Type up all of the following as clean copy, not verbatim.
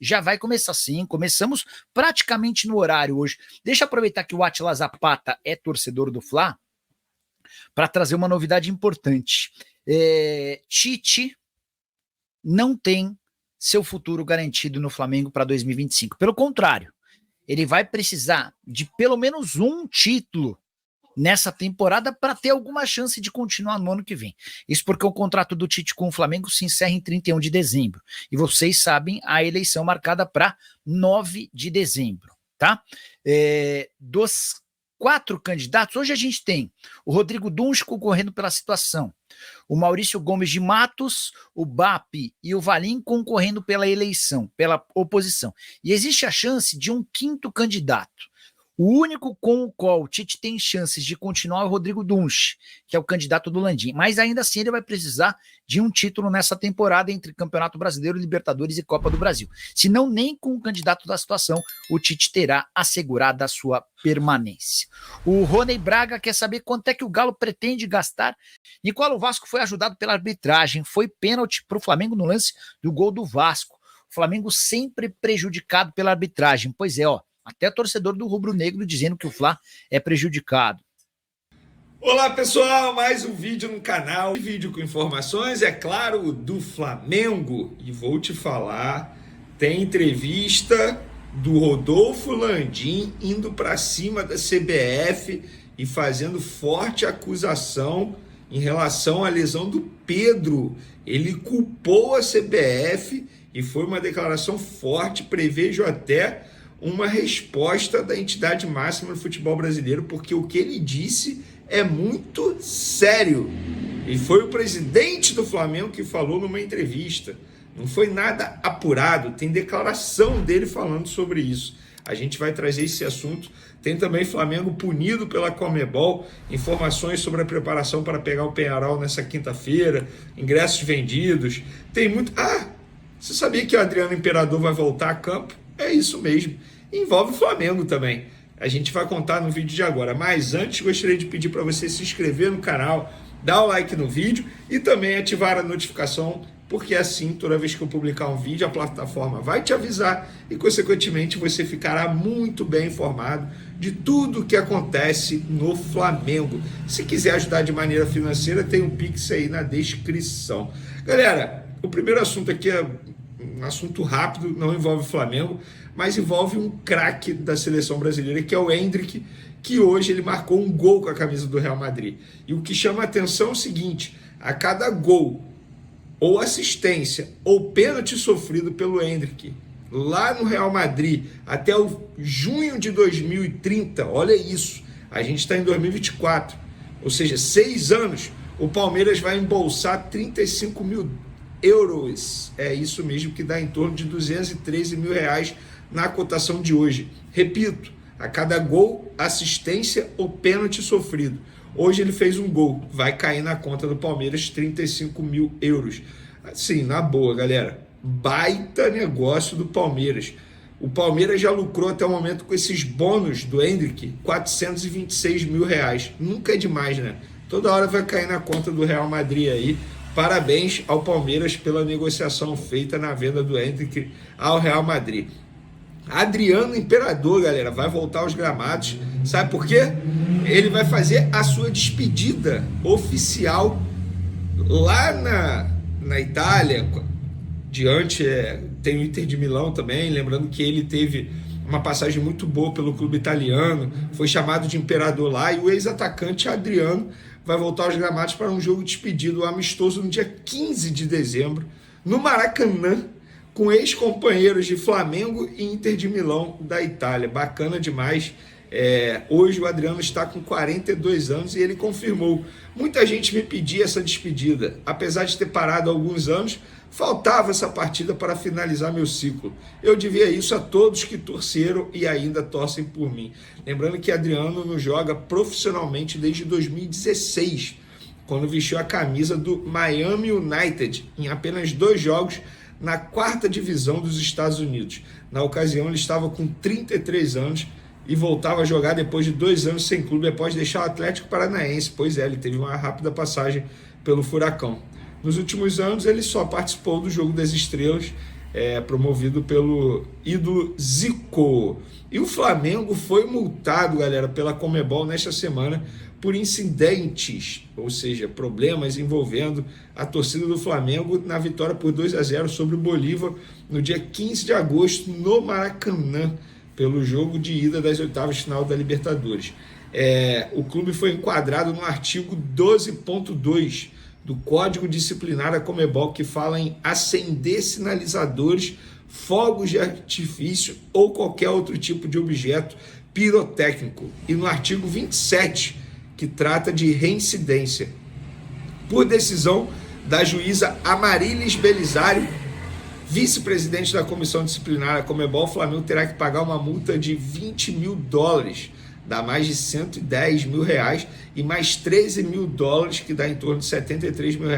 Já vai começar sim, começamos praticamente no horário hoje. Deixa eu aproveitar que o Atila Zapata é torcedor do Fla para trazer uma novidade importante. Tite não tem seu futuro garantido no Flamengo para 2025. Pelo contrário, ele vai precisar de pelo menos um título nessa temporada para ter alguma chance de continuar no ano que vem. Isso porque o contrato do Tite com o Flamengo se encerra em 31 de dezembro. E vocês sabem, a eleição marcada para 9 de dezembro, tá? Dos 4 candidatos, hoje a gente tem o Rodrigo Dunsch concorrendo pela situação, o Maurício Gomes de Matos, o BAP e o Valim concorrendo pela eleição, pela oposição. E existe a chance de um 5º candidato. O único com o qual o Tite tem chances de continuar é o Rodrigo Dunsch, que é o candidato do Landim. Mas ainda assim ele vai precisar de um título nessa temporada entre Campeonato Brasileiro, Libertadores e Copa do Brasil. Senão nem com o candidato da situação o Tite terá assegurada a sua permanência. O Rony Braga quer saber quanto é que o Galo pretende gastar. Nicola, o Vasco foi ajudado pela arbitragem. Foi pênalti para o Flamengo no lance do gol do Vasco. O Flamengo sempre prejudicado pela arbitragem. Pois é, ó. Até torcedor do Rubro Negro dizendo que o Fla é prejudicado. Olá pessoal, mais um vídeo no canal, vídeo com informações, é claro, do Flamengo. E vou te falar, tem entrevista do Rodolfo Landim indo para cima da CBF e fazendo forte acusação em relação à lesão do Pedro. Ele culpou a CBF e foi uma declaração forte, prevejo até uma resposta da entidade máxima do futebol brasileiro, porque o que ele disse é muito sério. E foi o presidente do Flamengo que falou numa entrevista. Não foi nada apurado, tem declaração dele falando sobre isso. A gente vai trazer esse assunto. Tem também Flamengo punido pela Conmebol, informações sobre a preparação para pegar o Peñarol nessa quinta-feira, ingressos vendidos. Tem muito... você sabia que o Adriano Imperador vai voltar a campo? É isso mesmo. Envolve o Flamengo também. A gente vai contar no vídeo de agora. Mas antes, gostaria de pedir para você se inscrever no canal, dar o like no vídeo e também ativar a notificação, porque assim, toda vez que eu publicar um vídeo, a plataforma vai te avisar e, consequentemente, você ficará muito bem informado de tudo o que acontece no Flamengo. Se quiser ajudar de maneira financeira, tem um Pix aí na descrição. Galera, o primeiro assunto aqui é um assunto rápido, não envolve o Flamengo, mas envolve um craque da seleção brasileira, que é o Endrick, que hoje ele marcou um gol com a camisa do Real Madrid. E o que chama a atenção é o seguinte: a cada gol, ou assistência, ou pênalti sofrido pelo Endrick, lá no Real Madrid, até o junho de 2030, olha isso, a gente está em 2024, ou seja, 6 anos, o Palmeiras vai embolsar 35 mil euros, é isso mesmo, que dá em torno de 213 mil reais na cotação de hoje. Repito, a cada gol, assistência ou pênalti sofrido. Hoje ele fez um gol, vai cair na conta do Palmeiras 35 mil euros. Assim, na boa, galera, baita negócio do Palmeiras. O Palmeiras já lucrou até o momento com esses bônus do Endrick, 426 mil reais. Nunca é demais, né? Toda hora vai cair na conta do Real Madrid aí. Parabéns ao Palmeiras pela negociação feita na venda do Endrick ao Real Madrid. Adriano Imperador, galera, vai voltar aos gramados. Sabe por quê? Ele vai fazer a sua despedida oficial lá na Itália. Tem o Inter de Milão também. Lembrando que ele teve uma passagem muito boa pelo clube italiano. Foi chamado de Imperador lá. E o ex-atacante Adriano vai voltar aos gramados para um jogo despedido amistoso no dia 15 de dezembro, no Maracanã, com ex-companheiros de Flamengo e Inter de Milão da Itália. Bacana demais. Hoje o Adriano está com 42 anos e ele confirmou. Muita gente me pedia essa despedida. Apesar de ter parado há alguns anos, faltava essa partida para finalizar meu ciclo. Eu devia isso a todos que torceram e ainda torcem por mim. Lembrando que Adriano não joga profissionalmente desde 2016, quando vestiu a camisa do Miami United em apenas 2 jogos na 4ª divisão dos Estados Unidos. Na ocasião, ele estava com 33 anos e voltava a jogar depois de 2 anos sem clube, após deixar o Atlético Paranaense. Pois é, ele teve uma rápida passagem pelo Furacão. Nos últimos anos, ele só participou do Jogo das Estrelas promovido pelo ídolo Zico. E o Flamengo foi multado, galera, pela Conmebol nesta semana por incidentes, ou seja, problemas envolvendo a torcida do Flamengo na vitória por 2-0 sobre o Bolívar no dia 15 de agosto no Maracanã, pelo jogo de ida das oitavas de final da Libertadores. O clube foi enquadrado no artigo 12.2 do Código Disciplinar da Conmebol, que fala em acender sinalizadores, fogos de artifício ou qualquer outro tipo de objeto pirotécnico, e no artigo 27, que trata de reincidência. Por decisão da juíza Amarilis Belisário, vice-presidente da Comissão Disciplinar da Conmebol, o Flamengo terá que pagar uma multa de $20 mil, dá mais de R$110 mil, e mais $13 mil, que dá em torno de R$73 mil,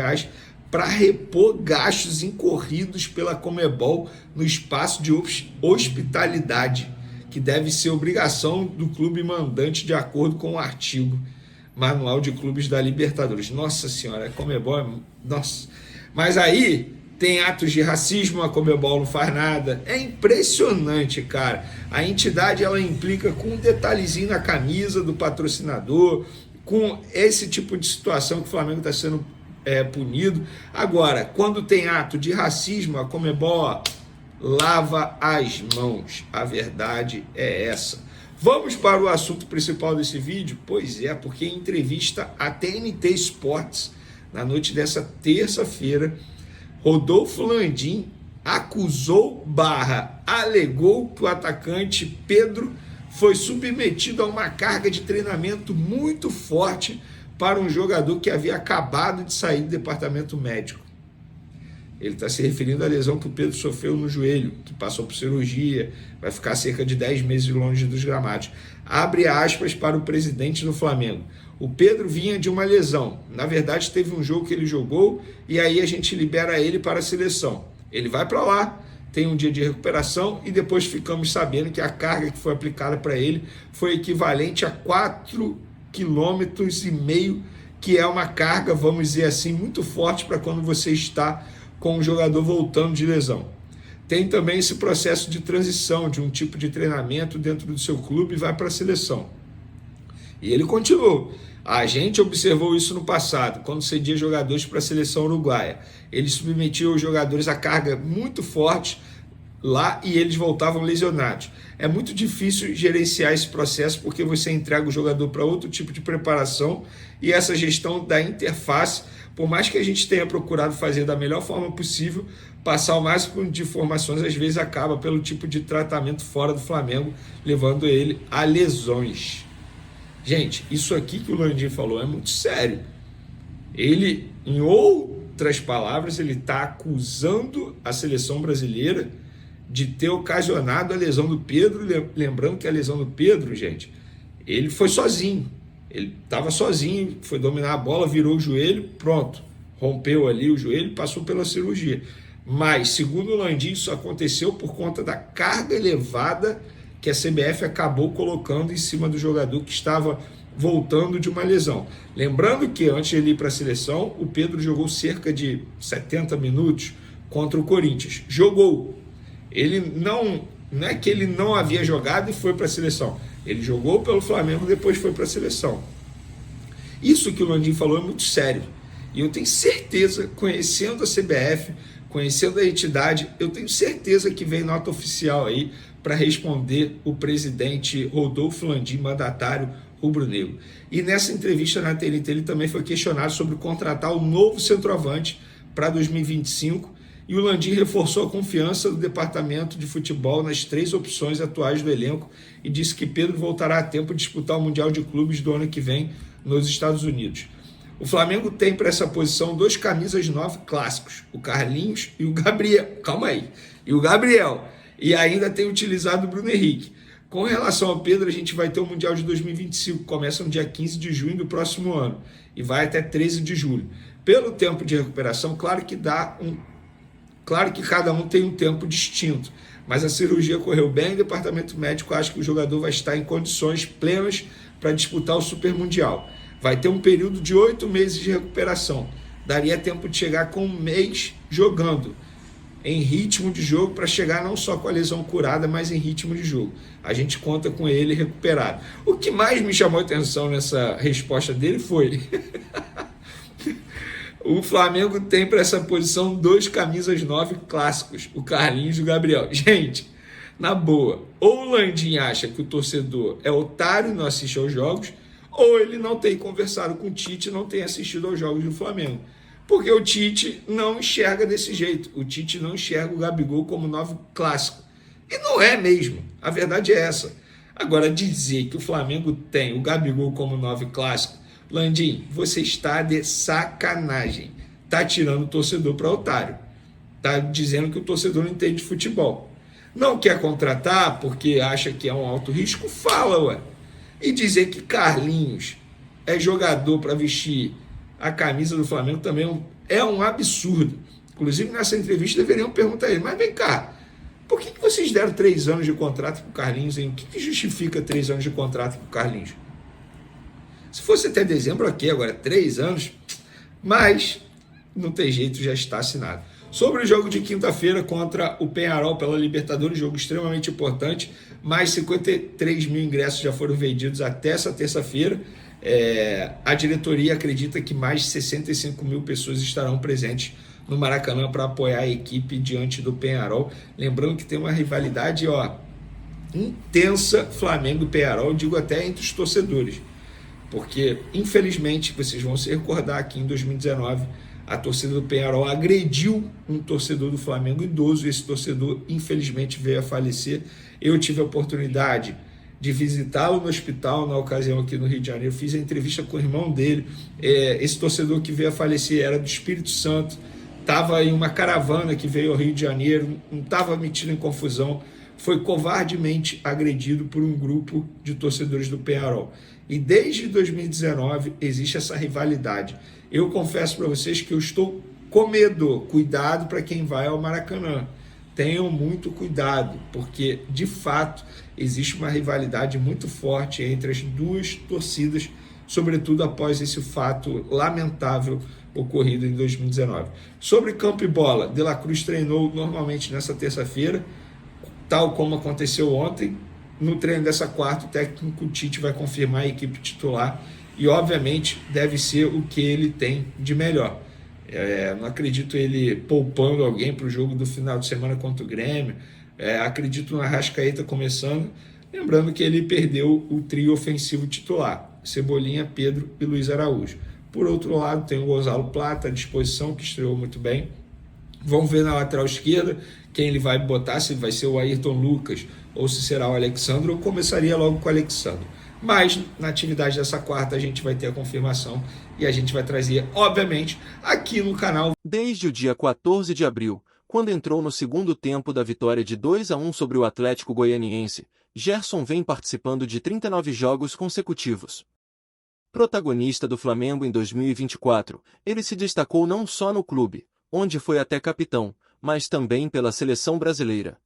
para repor gastos incorridos pela Conmebol no espaço de hospitalidade, que deve ser obrigação do clube mandante de acordo com o artigo Manual de Clubes da Libertadores. Nossa senhora, a Conmebol nossa. Mas aí tem atos de racismo, a Conmebol não faz nada. É impressionante, cara. A entidade, ela implica com um detalhezinho na camisa do patrocinador, com esse tipo de situação que o Flamengo está sendo punido. Agora, quando tem ato de racismo, a Conmebol lava as mãos. A verdade é essa. Vamos para o assunto principal desse vídeo? Pois é, porque em entrevista à TNT Sports, na noite dessa terça-feira, Rodolfo Landim alegou que o atacante Pedro foi submetido a uma carga de treinamento muito forte para um jogador que havia acabado de sair do departamento médico. Ele está se referindo à lesão que o Pedro sofreu no joelho, que passou por cirurgia, vai ficar cerca de 10 meses longe dos gramados. Abre aspas para o presidente do Flamengo. O Pedro vinha de uma lesão. Na verdade, teve um jogo que ele jogou e aí a gente libera ele para a seleção. Ele vai para lá, tem um dia de recuperação e depois ficamos sabendo que a carga que foi aplicada para ele foi equivalente a 4,5 km, que é uma carga, vamos dizer assim, muito forte para quando você está com o jogador voltando de lesão. Tem também esse processo de transição de um tipo de treinamento dentro do seu clube e vai para a seleção. E ele continuou. A gente observou isso no passado, quando cedia jogadores para a seleção uruguaia. Ele submetia os jogadores a carga muito forte lá e eles voltavam lesionados. É muito difícil gerenciar esse processo porque você entrega o jogador para outro tipo de preparação e essa gestão da interface, por mais que a gente tenha procurado fazer da melhor forma possível, passar o máximo de informações, às vezes acaba pelo tipo de tratamento fora do Flamengo, levando ele a lesões. Gente, isso aqui que o Landim falou é muito sério. Ele, em outras palavras, ele está acusando a seleção brasileira de ter ocasionado a lesão do Pedro. Lembrando que a lesão do Pedro, gente, ele foi sozinho. Ele estava sozinho, foi dominar a bola, virou o joelho, pronto. Rompeu ali o joelho, passou pela cirurgia. Mas, segundo o Landim, isso aconteceu por conta da carga elevada que a CBF acabou colocando em cima do jogador que estava voltando de uma lesão. Lembrando que antes de ele ir para a seleção, o Pedro jogou cerca de 70 minutos contra o Corinthians. Jogou. Ele não é que ele não havia jogado e foi para a seleção. Ele jogou pelo Flamengo e depois foi para a seleção. Isso que o Landim falou é muito sério. E eu tenho certeza, conhecendo a CBF, conhecendo a entidade, eu tenho certeza que vem nota oficial aí para responder o presidente Rodolfo Landim, mandatário rubro-negro. E nessa entrevista na TNT ele também foi questionado sobre contratar o novo centroavante para 2025 e o Landim reforçou a confiança do departamento de futebol nas 3 opções atuais do elenco e disse que Pedro voltará a tempo de disputar o Mundial de Clubes do ano que vem nos Estados Unidos. O Flamengo tem para essa posição 2 camisas 9 clássicos, o Carlinhos e o Gabriel. Calma aí. E o Gabriel. E ainda tem utilizado o Bruno Henrique. Com relação ao Pedro, a gente vai ter o Mundial de 2025, que começa no dia 15 de junho do próximo ano e vai até 13 de julho. Pelo tempo de recuperação, claro que cada um tem um tempo distinto, mas a cirurgia correu bem e o departamento médico acha que o jogador vai estar em condições plenas para disputar o Super Mundial. Vai ter um período de 8 meses de recuperação. Daria tempo de chegar com 1 mês jogando. em ritmo de jogo para chegar não só com a lesão curada, mas em ritmo de jogo. A gente conta com ele recuperado. O que mais me chamou a atenção nessa resposta dele foi o Flamengo tem para essa posição 2 camisas 9 clássicos, o Carlinhos e o Gabriel. Gente, na boa, ou o Landim acha que o torcedor é otário e não assiste aos jogos, ou ele não tem conversado com o Tite e não tem assistido aos jogos do Flamengo. Porque o Tite não enxerga desse jeito. O Tite não enxerga o Gabigol como 9 clássico. E não é mesmo. A verdade é essa. Agora, dizer que o Flamengo tem o Gabigol como 9 clássico, Landim, você está de sacanagem. Está tirando o torcedor para otário. Está dizendo que o torcedor não entende de futebol. Não quer contratar porque acha que é um alto risco? Fala, ué. E dizer que Carlinhos é jogador para vestir a camisa do Flamengo também é um absurdo. Inclusive, nessa entrevista, deveriam perguntar a ele, mas vem cá, por que vocês deram 3 anos de contrato para o Carlinhos? Hein? O que justifica 3 anos de contrato para o Carlinhos? Se fosse até dezembro, ok, agora 3 anos, mas não tem jeito, já está assinado. Sobre o jogo de quinta-feira contra o Peñarol pela Libertadores, jogo extremamente importante, mais 53 mil ingressos já foram vendidos até essa terça-feira. A diretoria acredita que mais de 65 mil pessoas estarão presentes no Maracanã para apoiar a equipe diante do Peñarol. Lembrando que tem uma rivalidade intensa Flamengo e Peñarol, digo até entre os torcedores, porque infelizmente vocês vão se recordar que em 2019 a torcida do Peñarol agrediu um torcedor do Flamengo idoso, e esse torcedor infelizmente veio a falecer. Eu tive a oportunidade de visitá-lo no hospital na ocasião aqui no Rio de Janeiro, fiz a entrevista com o irmão dele. Esse torcedor que veio a falecer era do Espírito Santo, estava em uma caravana que veio ao Rio de Janeiro, não estava metido em confusão, foi covardemente agredido por um grupo de torcedores do Peñarol. E desde 2019 existe essa rivalidade. Eu confesso para vocês que eu estou com medo. Cuidado para quem vai ao Maracanã. Tenham muito cuidado, porque de fato existe uma rivalidade muito forte entre as duas torcidas, sobretudo após esse fato lamentável ocorrido em 2019. Sobre campo e bola, De La Cruz treinou normalmente nessa terça-feira, tal como aconteceu ontem. No treino dessa quarta, o técnico Tite vai confirmar a equipe titular e, obviamente, deve ser o que ele tem de melhor. Não acredito ele poupando alguém para o jogo do final de semana contra o Grêmio. Acredito no Arrascaeta começando. Lembrando que ele perdeu o trio ofensivo titular: Cebolinha, Pedro e Luiz Araújo. Por outro lado, tem o Gonzalo Plata à disposição, que estreou muito bem. Vamos ver na lateral esquerda quem ele vai botar, se vai ser o Ayrton Lucas ou se será o Alexandre, ou começaria logo com o Alexandre. Mas na atividade dessa quarta a gente vai ter a confirmação e a gente vai trazer, obviamente, aqui no canal. Desde o dia 14 de abril, quando entrou no segundo tempo da vitória de 2-1 sobre o Atlético Goianiense, Gerson vem participando de 39 jogos consecutivos. Protagonista do Flamengo em 2024, ele se destacou não só no clube, onde foi até capitão, mas também pela seleção brasileira.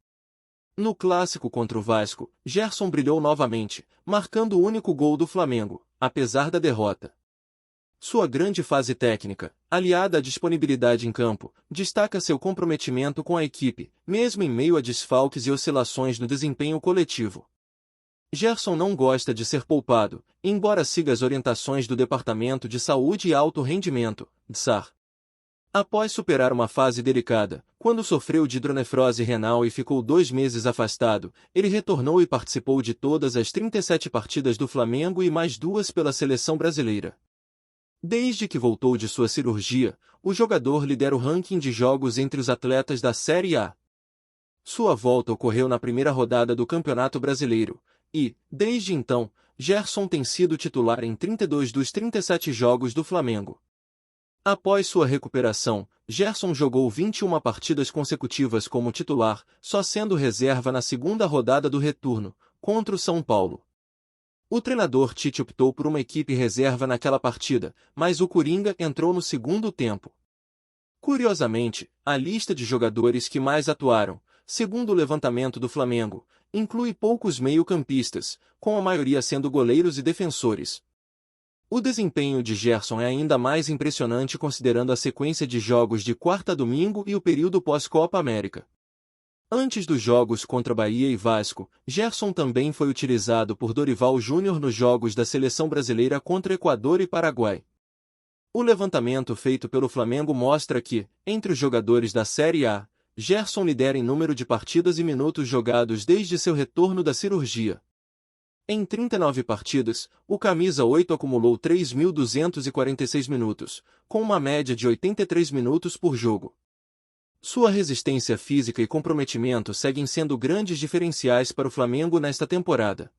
No clássico contra o Vasco, Gerson brilhou novamente, marcando o único gol do Flamengo, apesar da derrota. Sua grande fase técnica, aliada à disponibilidade em campo, destaca seu comprometimento com a equipe, mesmo em meio a desfalques e oscilações no desempenho coletivo. Gerson não gosta de ser poupado, embora siga as orientações do Departamento de Saúde e Alto Rendimento, DSAR. Após superar uma fase delicada, quando sofreu de hidronefrose renal e ficou 2 meses afastado, ele retornou e participou de todas as 37 partidas do Flamengo e mais 2 pela seleção brasileira. Desde que voltou de sua cirurgia, o jogador lidera o ranking de jogos entre os atletas da Série A. Sua volta ocorreu na primeira rodada do Campeonato Brasileiro, e, desde então, Gerson tem sido titular em 32 dos 37 jogos do Flamengo. Após sua recuperação, Gerson jogou 21 partidas consecutivas como titular, só sendo reserva na segunda rodada do retorno, contra o São Paulo. O treinador Tite optou por uma equipe reserva naquela partida, mas o Coringa entrou no segundo tempo. Curiosamente, a lista de jogadores que mais atuaram, segundo o levantamento do Flamengo, inclui poucos meio-campistas, com a maioria sendo goleiros e defensores. O desempenho de Gerson é ainda mais impressionante considerando a sequência de jogos de quarta a domingo e o período pós-Copa América. Antes dos jogos contra Bahia e Vasco, Gerson também foi utilizado por Dorival Júnior nos jogos da seleção brasileira contra Equador e Paraguai. O levantamento feito pelo Flamengo mostra que, entre os jogadores da Série A, Gerson lidera em número de partidas e minutos jogados desde seu retorno da cirurgia. Em 39 partidas, o camisa 8 acumulou 3.246 minutos, com uma média de 83 minutos por jogo. Sua resistência física e comprometimento seguem sendo grandes diferenciais para o Flamengo nesta temporada.